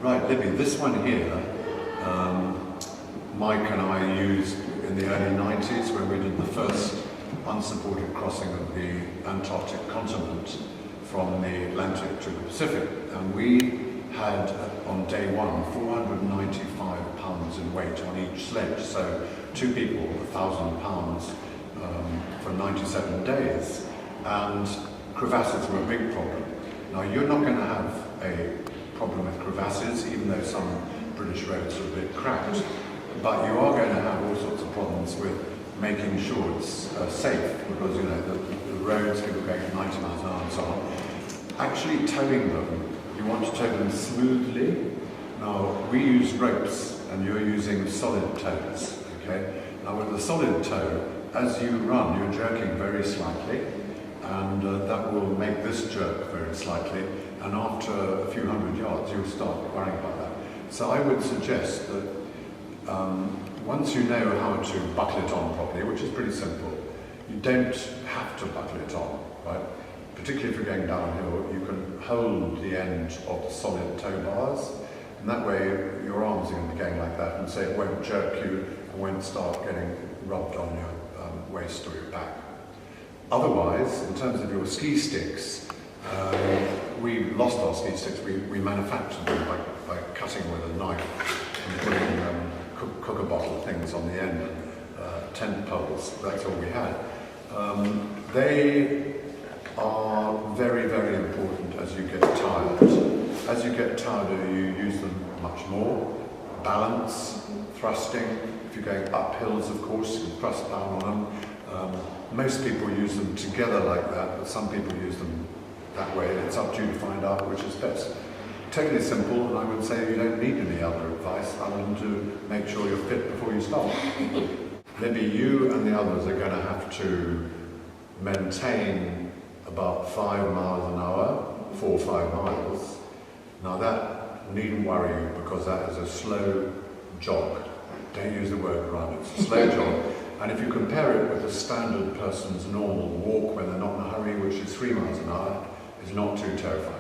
Right, Libby, this one here, Mike and I used in the early 90s when we did the first unsupported crossing of the Antarctic continent from the Atlantic to the Pacific. And we had, on day one, 495 pounds in weight on each sledge. So 2 people, 1,000 pounds for 97 days. And crevasses were a big problem. Now, you're not going to have a problem with crevasses, even though some British roads are a bit cracked. But you are going to have all sorts of problems with making sure it's safe, because you know the roads, people going at 90 miles an hour and so on. Actually towing them, you want to tow them smoothly. Now, we use ropes, and you're using solid tows, okay? Now, with the solid tow, as you run, you're jerking very slightly, and that will make this jerk very slightly, and after a few hundred yards, you'll start worrying about that. So I would suggest that once you know how to buckle it on properly, which is pretty simple, you don't have to buckle it on, right? Particularly if you're going downhill, you can hold the end of the solid tow bars, and that way your arms are going to be going like that, and so it won't jerk you and won't start getting rubbed on your waist or your back. Otherwise, in terms of your ski sticks, we lost our ski sticks. We manufactured them by cutting with a knife and putting cooker bottle things on the end, tent poles. That's all we had. They are very, very important as you get tired. As you get tireder, you use them much more. Balance, thrusting. If you're going up hills, of course, you thrust down on them. Most people use them together like that, but some people use them that way. It's up to you to find out which is best. Totally simple, and I would say you don't need any other advice other than to make sure you're fit before you start. Maybe you and the others are going to have to maintain about 5 miles an hour, 4 or 5 miles. Now that needn't worry you, because that is a slow jog. Don't use the word run, it's a slow jog. And if you compare it with a standard person's normal walk when they're not in a hurry, which is 3 miles an hour, it's not too terrifying.